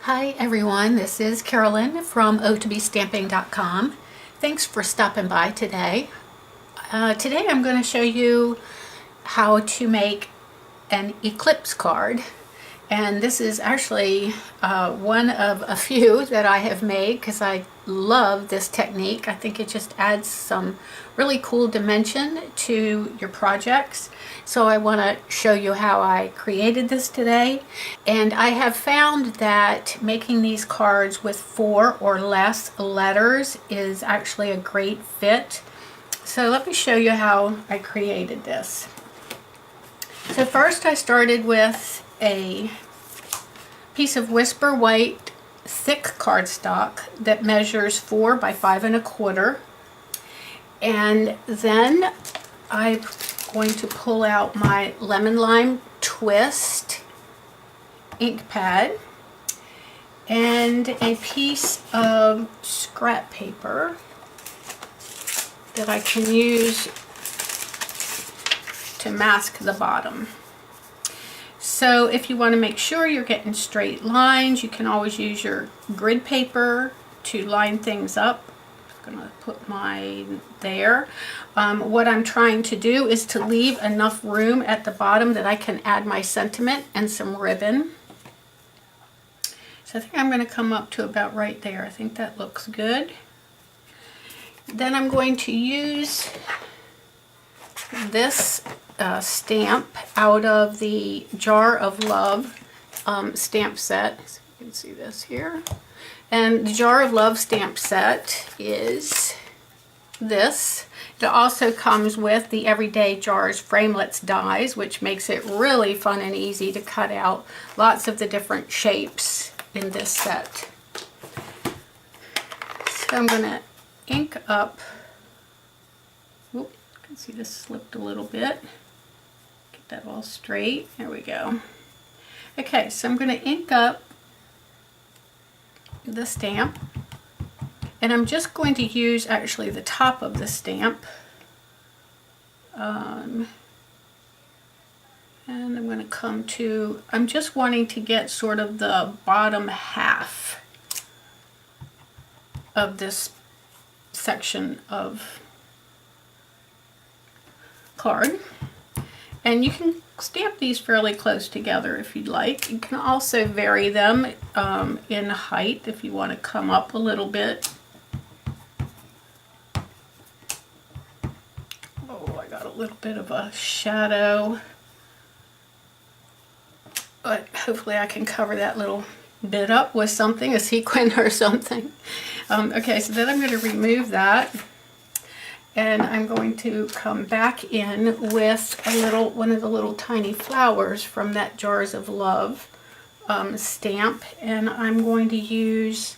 Hi everyone, this is Carolyn from o2bstamping.com. Thanks for stopping by today. Today I'm going to show you how to make an Eclipse card. And this is actually one of a few that I have made because I love this technique. I think it just adds some really cool dimension to your projects. So I want to show you how I created this today. And I have found that making these cards with 4 or less letters is actually a great fit. So let me show you how I created this. So first I started with a piece of Whisper White thick cardstock that measures 4 by 5 1/4, and then I'm going to pull out my Lemon Lime Twist ink pad and a piece of scrap paper that I can use to mask the bottom. So if you want to make sure you're getting straight lines, you can always use your grid paper to line things up. I'm going to put mine there. What I'm trying to do is to leave enough room at the bottom that I can add my sentiment and some ribbon. So I think I'm going to come up to about right there. I think that looks good. Then I'm going to use this stamp out of the Jar of Love stamp set. So you can see this here. And the Jar of Love stamp set is this. It also comes with the Everyday Jars Framelits dies, which makes it really fun and easy to cut out lots of the different shapes in this set. So I'm going to ink up. Oop, you can see this slipped a little bit. Get that all straight. There we go. Okay, so I'm going to ink up the stamp, and I'm just going to use actually the top of the stamp, and I'm going to come to, I'm just wanting to get sort of the bottom half of this section of card. And you can stamp these fairly close together if you'd like. You can also vary them in height if you want to come up a little bit. Oh, I got a little bit of a shadow, but hopefully I can cover that little bit up with something, a sequin or something. Okay, so then I'm going to remove that. And I'm going to come back in with one of the little tiny flowers from that Jars of Love stamp. And I'm going to use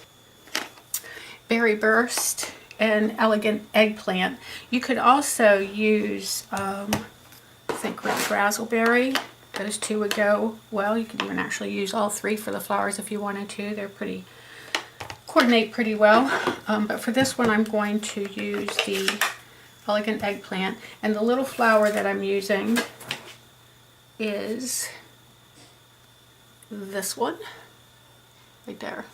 Berry Burst and Elegant Eggplant. You could also use, I think, Red Razzleberry. Those two would go well. You could even actually use all 3 for the flowers if you wanted to. They're coordinate pretty well. But for this one, I'm going to use the Elegant Eggplant, and the little flower that I'm using is this one right there.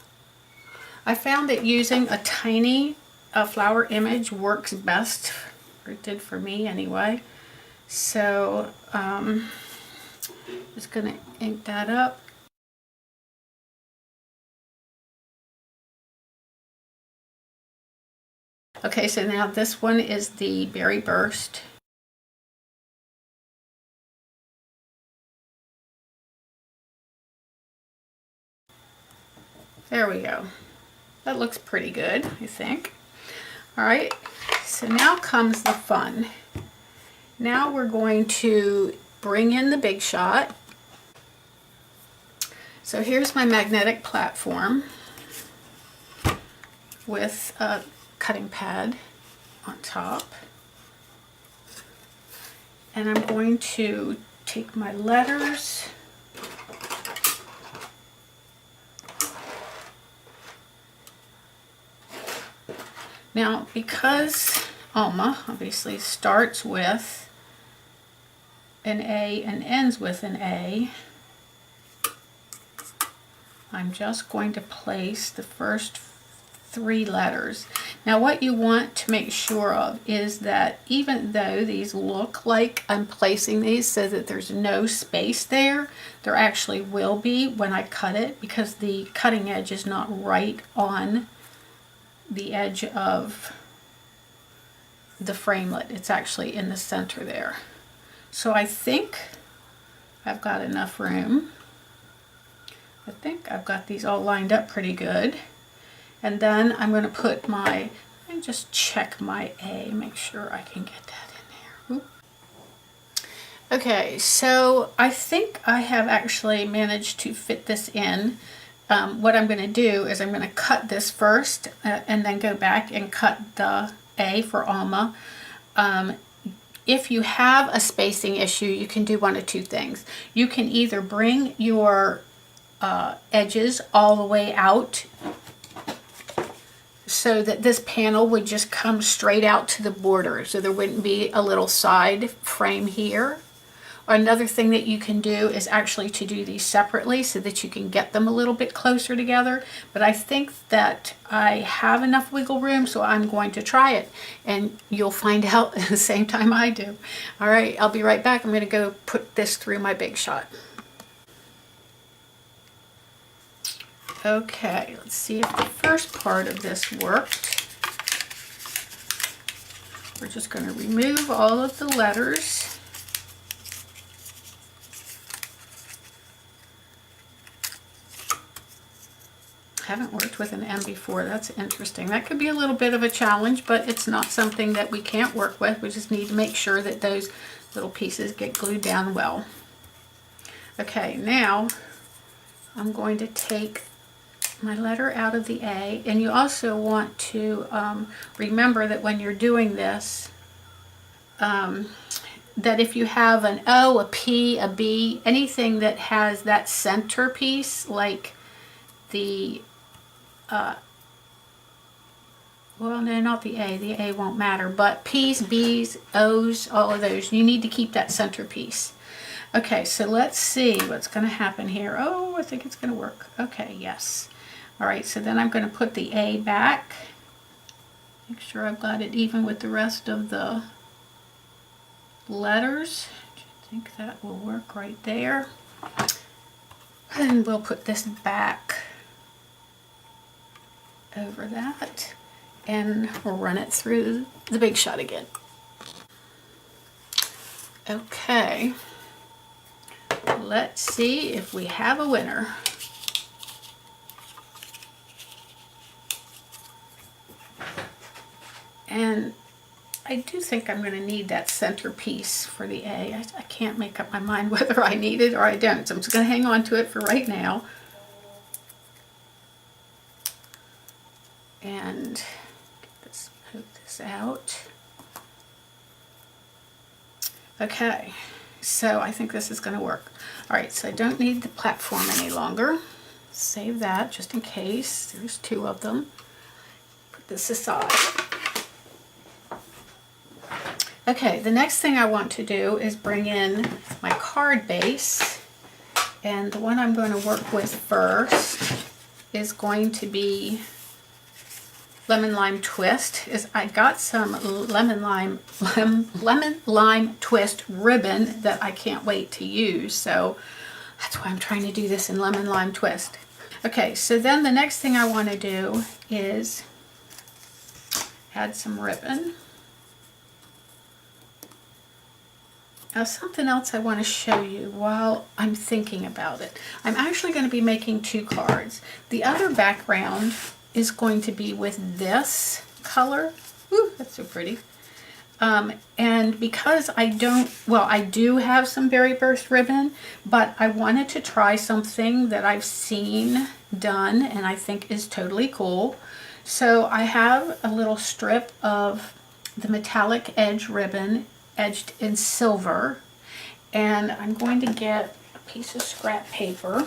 I found that using a tiny flower image works best, or it did for me anyway. So just gonna ink that up. Okay, so now this one is the Berry Burst. There we go. That looks pretty good, I think. All right, so now comes the fun. Now we're going to bring in the big shot. So here's my magnetic platform with a cutting pad on top, and I'm going to take my letters now, because Alma obviously starts with an A and ends with an A, I'm just going to place the first 3 letters. Now what you want to make sure of is that even though these look like I'm placing these so that there's no space there, there actually will be when I cut it, because the cutting edge is not right on the edge of the framelit. It's actually in the center there. So I think I've got enough room. I think I've got these all lined up pretty good. And then I'm going to put my, and just check my A, make sure I can get that in there. Oop. Okay, so I think I have actually managed to fit this in. What I'm going to do is I'm going to cut this first and then go back and cut the A for Alma. If you have a spacing issue, you can do one of two things. You can either bring your edges all the way out so that this panel would just come straight out to the border, so there wouldn't be a little side frame here. Or another thing that you can do is actually to do these separately so that you can get them a little bit closer together. But I think that I have enough wiggle room, so I'm going to try it, and you'll find out at the same time I do. All right, I'll be right back. I'm going to go put this through my Big Shot. Okay, let's see if the first part of this worked. We're just going to remove all of the letters. Haven't worked with an M before. That's interesting. That could be a little bit of a challenge, but it's not something that we can't work with. We just need to make sure that those little pieces get glued down well. Okay, now I'm going to take my letter out of the A, and you also want to remember that when you're doing this, that if you have an O, a P, a B, anything that has that center piece, like the well, no, not the A won't matter, but P's, B's, O's, all of those, you need to keep that center piece. Okay, so let's see what's going to happen here. Oh, I think it's going to work. Okay, yes. All right, so then I'm going to put the A back. Make sure I've got it even with the rest of the letters. I think that will work right there. And we'll put this back over that, and we'll run it through the Big Shot again. Okay, let's see if we have a winner. And I do think I'm going to need that center piece for the A. I can't make up my mind whether I need it or I don't, so I'm just going to hang on to it for right now. And let's poke this out. Okay, so I think this is going to work. All right, so I don't need the platform any longer. Save that just in case. There's 2 of them. Put this aside. Okay, the next thing I want to do is bring in my card base. And the one I'm going to work with first is going to be Lemon Lime Twist. I got some lemon lime twist ribbon that I can't wait to use, so that's why I'm trying to do this in Lemon Lime Twist. Okay, so then the next thing I want to do is add some ribbon. Now, something else I want to show you while I'm thinking about it. I'm actually going to be making 2 cards. The other background is going to be with this color. Ooh, that's so pretty. And because I do have some Berry Burst ribbon, but I wanted to try something that I've seen done and I think is totally cool. So I have a little strip of the metallic edge ribbon edged in silver, and I'm going to get a piece of scrap paper.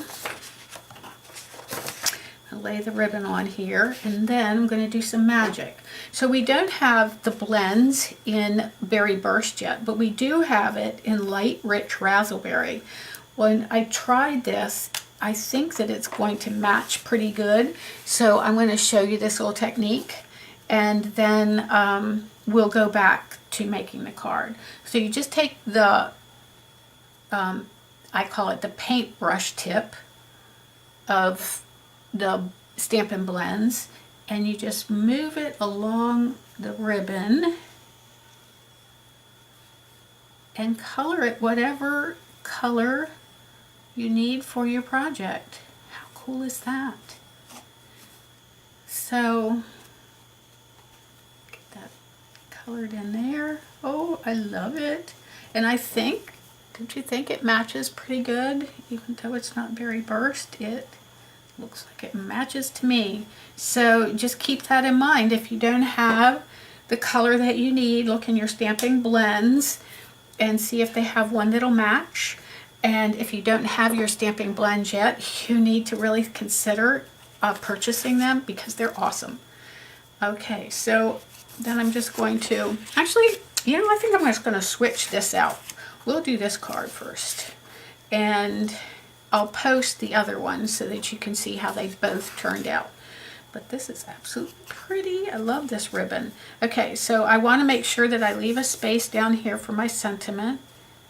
I'll lay the ribbon on here, and then I'm going to do some magic. So we don't have the blends in Berry Burst yet, but we do have it in light rich razzleberry. When I tried this, I think that it's going to match pretty good. So I'm going to show you this little technique, and then we'll go back to making the card. So you just take the, I call it the paintbrush tip of the Stampin' Blends, and you just move it along the ribbon and color it whatever color you need for your project. How cool is that? So get that colored in there. Oh, I love it. And I think, don't you think it matches pretty good? Even though it's not very burst, it looks like it matches to me. So just keep that in mind. If you don't have the color that you need, look in your Stampin' Blends and see if they have one that'll match. And if you don't have your Stampin' Blends yet, you need to really consider purchasing them because they're awesome. Okay, so then I'm just going to, actually, you know, I think I'm just going to switch this out. We'll do this card first, and I'll post the other one so that you can see how they both turned out. But this is absolutely pretty. I love this ribbon. Okay, so I want to make sure that I leave a space down here for my sentiment.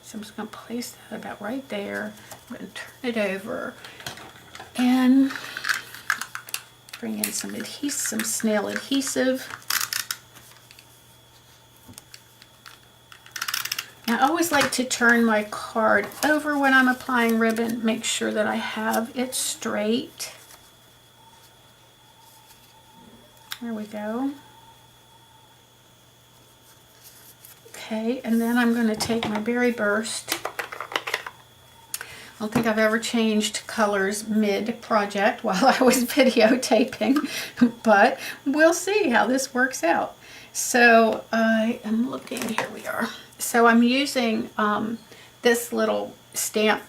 So I'm just going to place that about right there. I'm going to turn it over and bring in some adhesive, some snail adhesive. Now, I always like to turn my card over when I'm applying ribbon, make sure that I have it straight. There we go. Okay, and then I'm going to take my Berry Burst. I don't think I've ever changed colors mid-project while I was videotaping, but we'll see how this works out. So I am looking, here we are. So I'm using this little stamp.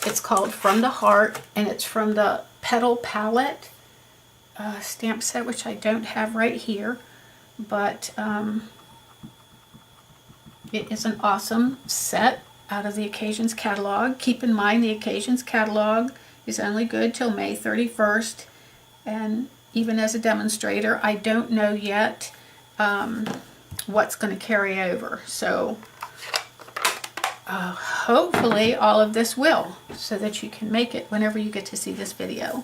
It's called From the Heart, and it's from the Petal Palette stamp set, which I don't have right here, but it is an awesome set out of the Occasions catalog. Keep in mind the Occasions catalog is only good till May 31st, and even as a demonstrator, I don't know yet what's going to carry over. So hopefully all of this will, so that you can make it whenever you get to see this video.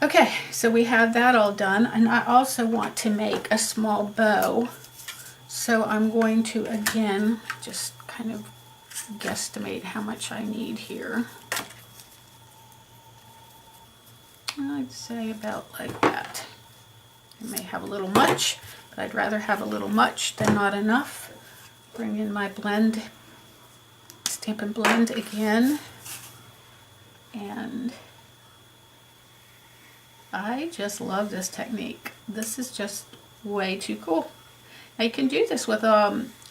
Okay, so we have that all done, and I also want to make a small bow. So I'm going to, again, just kind of guesstimate how much I need here. I'd say about like that. I may have a little much, but I'd rather have a little much than not enough. Bring in my blend, Stampin' Blend again, and I just love this technique. This is just way too cool. Now you can do this with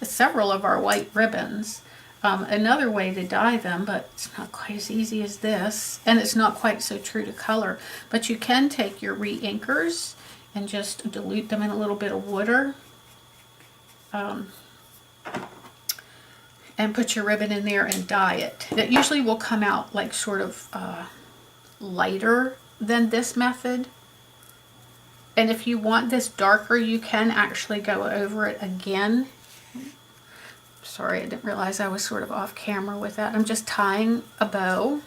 several of our white ribbons. Another way to dye them, but it's not quite as easy as this, and it's not quite so true to color, but you can take your re-inkers and just dilute them in a little bit of water, and put your ribbon in there and dye it. It usually will come out like sort of lighter than this method. And if you want this darker, you can actually go over it again. Sorry, I didn't realize I was sort of off camera with that. I'm just tying a bow.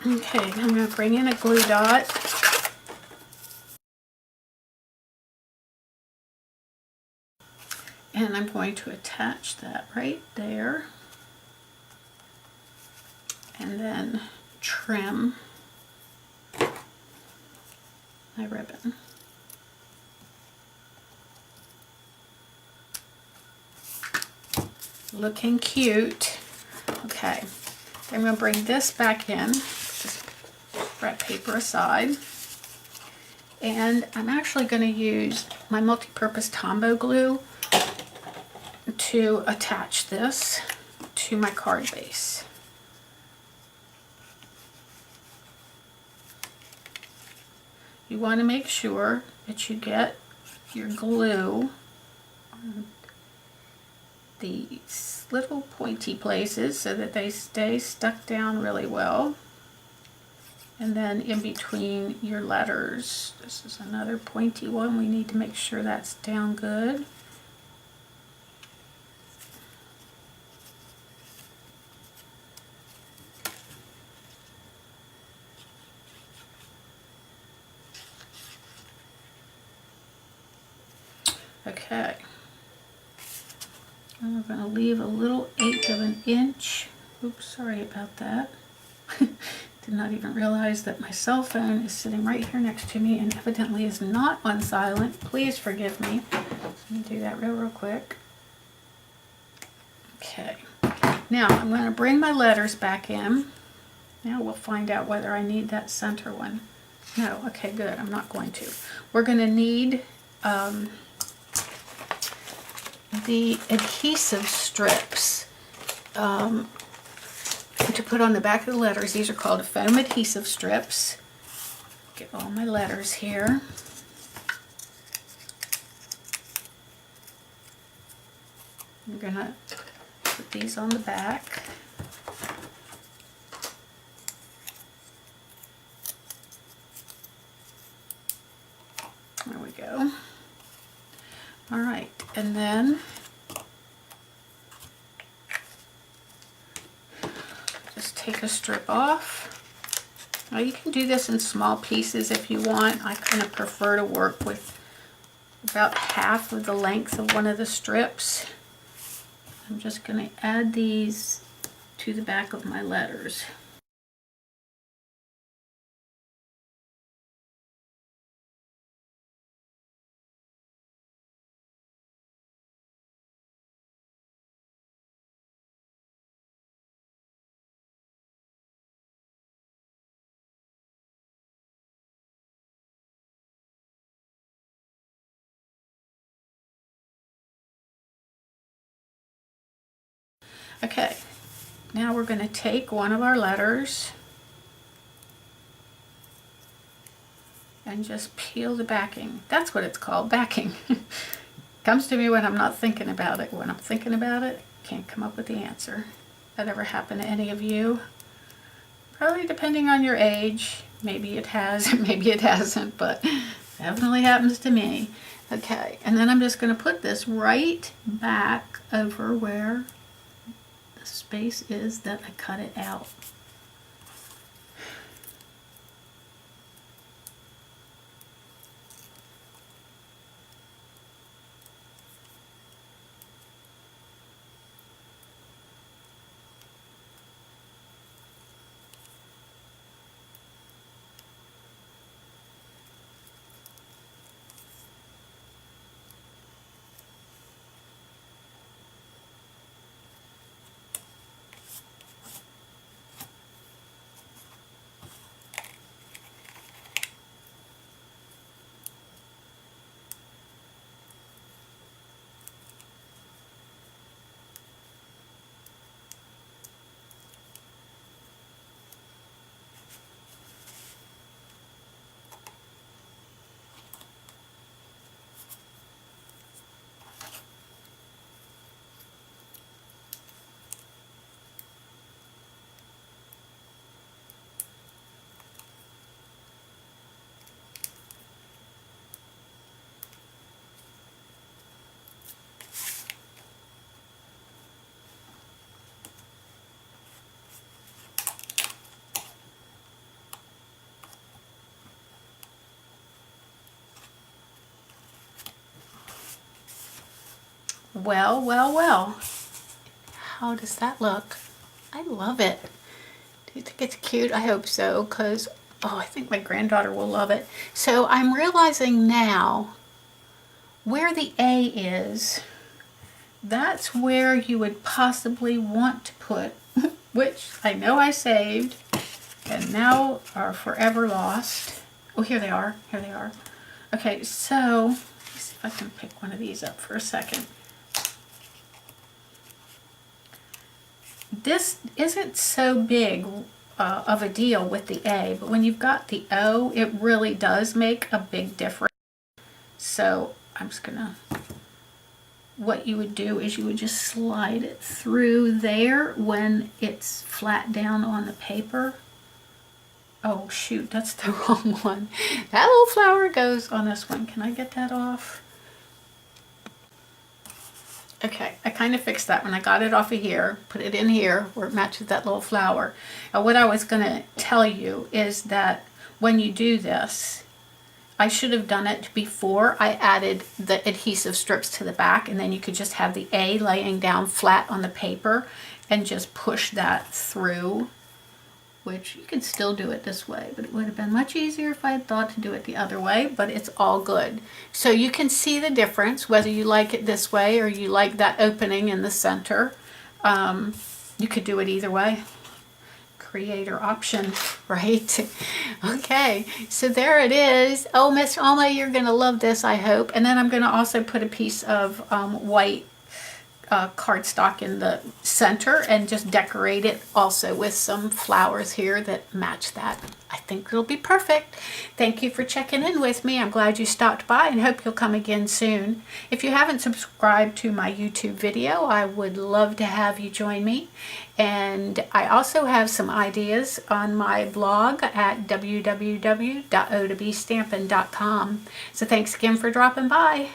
Okay, I'm going to bring in a glue dot. And I'm going to attach that right there. And then trim my ribbon. Looking cute. Okay, I'm going to bring this back in. Just wrap paper aside. And I'm actually going to use my multi-purpose Tombow glue to attach this to my card base. You want to make sure that you get your glue on these little pointy places so that they stay stuck down really well. And then in between your letters, this is another pointy one. We need to make sure that's down good. Okay, and we're going to leave a little 1/8 of an inch. Oops, sorry about that. Did not even realize that my cell phone is sitting right here next to me and evidently is not on silent. Please forgive me. Let me do that real quick. Okay, now I'm going to bring my letters back in. Now we'll find out whether I need that center one. No, okay, good, I'm not going to. We're going to need the adhesive strips to put on the back of the letters. These are called foam adhesive strips. Get all my letters here. I'm gonna put these on the back. There we go. All right, and then just take a strip off. Now you can do this in small pieces if you want. I kind of prefer to work with about half of the length of one of the strips. I'm just going to add these to the back of my letters. Okay, now we're going to take one of our letters and just peel the backing. That's what it's called, backing. Comes to me when I'm not thinking about it. When I'm thinking about it, can't come up with the answer. That ever happened to any of you? Probably depending on your age. Maybe it has, maybe it hasn't, but definitely happens to me. Okay, and then I'm just going to put this right back over where the space is that I cut it out. Well, well, well. How does that look? I love it. Do you think it's cute? I hope so, because, oh, I think my granddaughter will love it. So I'm realizing now where the A is, that's where you would possibly want to put, which I know I saved, and now are forever lost. Oh, here they are. Here they are. Okay, so let's see if I can pick one of these up for a second. This isn't so big of a deal with the A, but when you've got the O, it really does make a big difference. So I'm just gonna, what you would do is you would just slide it through there when it's flat down on the paper. Oh shoot, that's the wrong one. That little flower goes on this one. Can I get that off? Okay, I kind of fixed that when I got it off of here, put it in here where it matches that little flower. Now what I was going to tell you is that when you do this, I should have done it before I added the adhesive strips to the back, and then you could just have the A laying down flat on the paper and just push that through, which you can still do it this way, but it would have been much easier if I had thought to do it the other way, but it's all good. So you can see the difference, whether you like it this way or you like that opening in the center. You could do it either way. Creator option, right? Okay, so there it is. Oh, Miss Alma, you're gonna love this, I hope. And then I'm gonna also put a piece of white cardstock in the center and just decorate it also with some flowers here that match that. I think it'll be perfect. Thank you for checking in with me. I'm glad you stopped by and hope you'll come again soon. If you haven't subscribed to my YouTube video, I would love to have you join me. And I also have some ideas on my blog at www.o2bstampin.com. So thanks again for dropping by.